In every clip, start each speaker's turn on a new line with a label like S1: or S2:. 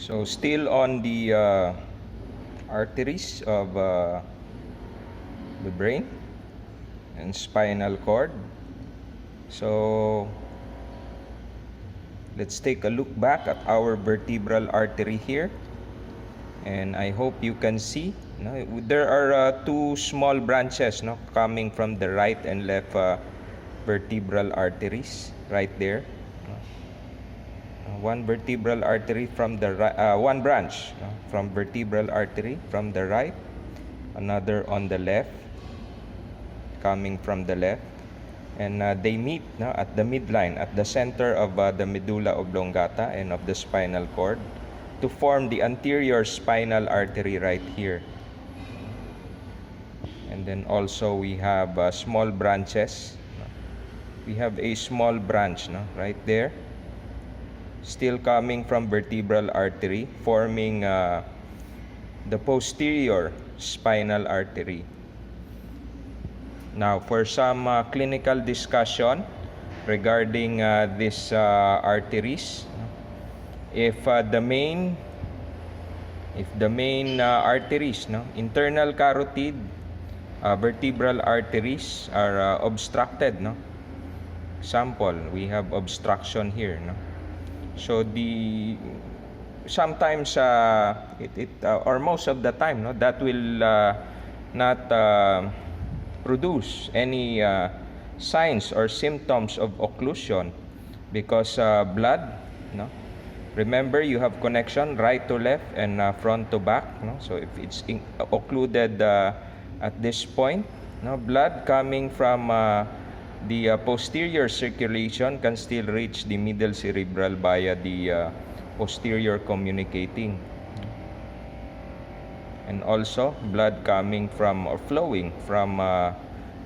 S1: So still on the arteries of the brain and spinal cord. So let's take a look back at our vertebral artery here, and I hope you can see, there are two small branches coming from the right and left vertebral arteries right there. One vertebral artery from the right, one branch from vertebral artery from the right, another on the left, coming from the left, and they meet at the midline, at the center of the medulla oblongata and of the spinal cord, to form the anterior spinal artery right here. And then also we have small branches. We have a small branch right there, still coming from vertebral artery, forming the posterior spinal artery. Now, for some clinical discussion regarding these arteries, if the main arteries, internal carotid vertebral arteries are obstructed, sample, we have obstruction here, so sometimes or most of the time, that will not produce any signs or symptoms of occlusion, because blood, remember, you have connection right to left and front to back, so if it's occluded at this point, blood coming from the posterior circulation can still reach the middle cerebral via the posterior communicating, and also blood coming from or flowing from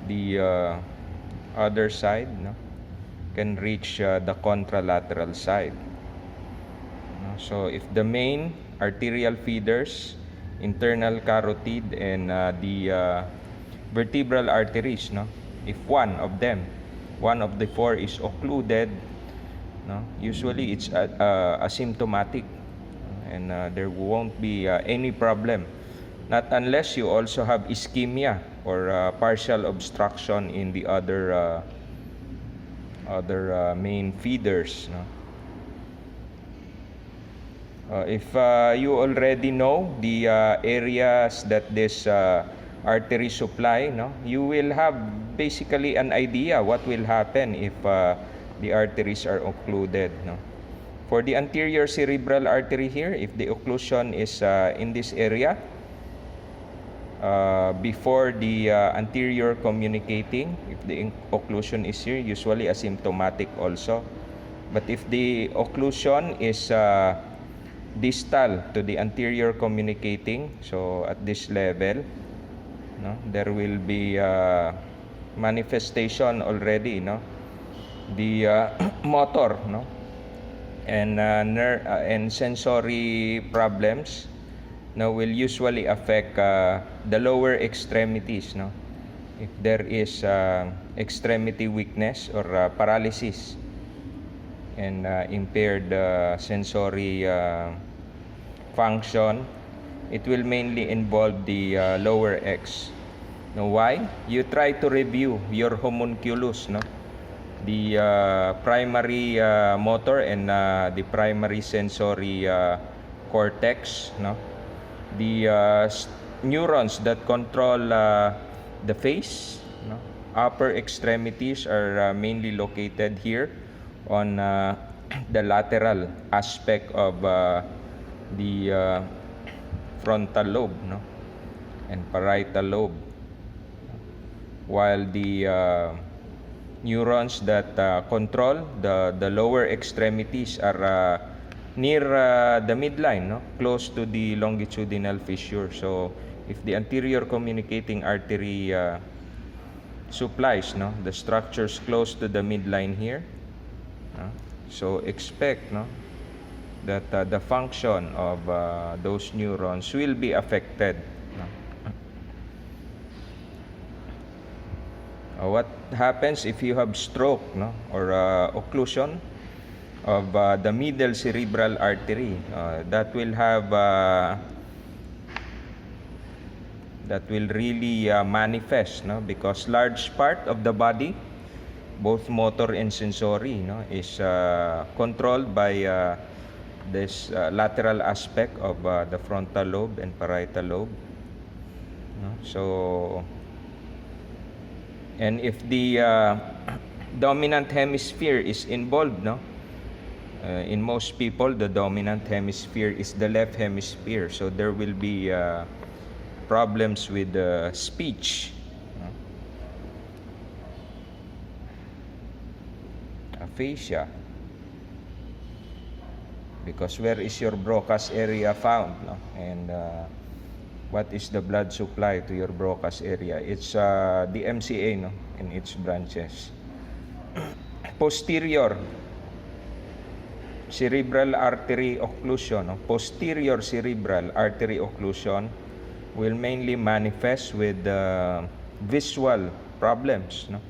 S1: the other side can reach the contralateral side. So if the main arterial feeders, internal carotid, and the vertebral arteries, if one of the four is occluded, usually it's asymptomatic, and there won't be any problem, not unless you also have ischemia or partial obstruction in the other main feeders. If you already know the areas that this artery supply, you will have basically an idea what will happen if the arteries are occluded. For the anterior cerebral artery here, if the occlusion is in this area, before the anterior communicating, if the occlusion is here, usually asymptomatic also. But if the occlusion is distal to the anterior communicating, so at this level, there will be manifestation already, the motor, and sensory problems will usually affect the lower extremities, if there is extremity weakness or paralysis and impaired sensory function, it will mainly involve the lower X. Now, why? You try to review your homunculus, the primary motor and the primary sensory cortex, the neurons that control the face, upper extremities are mainly located here on the lateral aspect of the frontal lobe, and parietal lobe, while the neurons that control the lower extremities are near the midline, close to the longitudinal fissure. So if the anterior communicating artery supplies the structures close to the midline here, so expect that the function of those neurons will be affected. What happens if you have stroke or occlusion? of the middle cerebral artery. That will have that will really manifest, no? Because large part of the body, both motor and sensory, no, is controlled by this lateral aspect of the frontal lobe and parietal lobe, no? So, and if the dominant hemisphere is involved, no, in most people the dominant hemisphere is the left hemisphere, so there will be problems with speech, no? Aphasia, because where is your Broca's area found, no? And what is the blood supply to your Broca's area? It's the MCA, no, in its branches. Posterior cerebral artery occlusion, no? Posterior cerebral artery occlusion will mainly manifest with visual problems, no?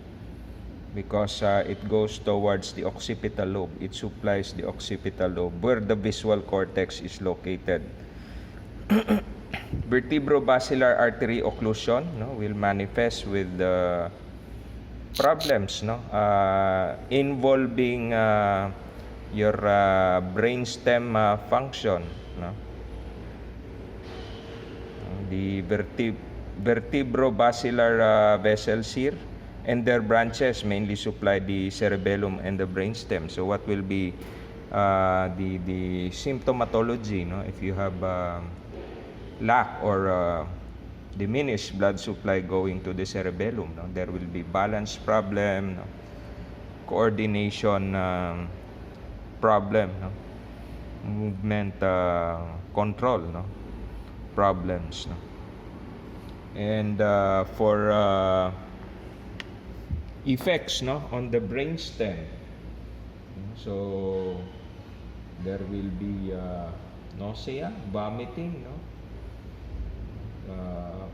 S1: Because it goes towards the occipital lobe. It supplies the occipital lobe where the visual cortex is located. Vertebrobasilar artery occlusion, no, will manifest with problems, no, involving your brainstem function, no? The vertebrobasilar vessels here and their branches mainly supply the cerebellum and the brainstem. So what will be the symptomatology, no, if you have lack or diminished blood supply going to the cerebellum, no? There will be balance problem, no? Coordination problem, no? Movement control, no? Problems, no? And for effects, no, on the brainstem, so there will be nausea, vomiting, no?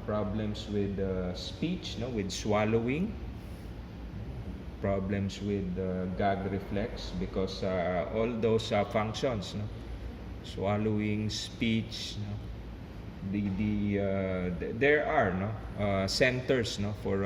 S1: Problems with speech, no, with swallowing, problems with gag reflex, because all those functions, no, swallowing, speech, no, there are, no, centers, no, for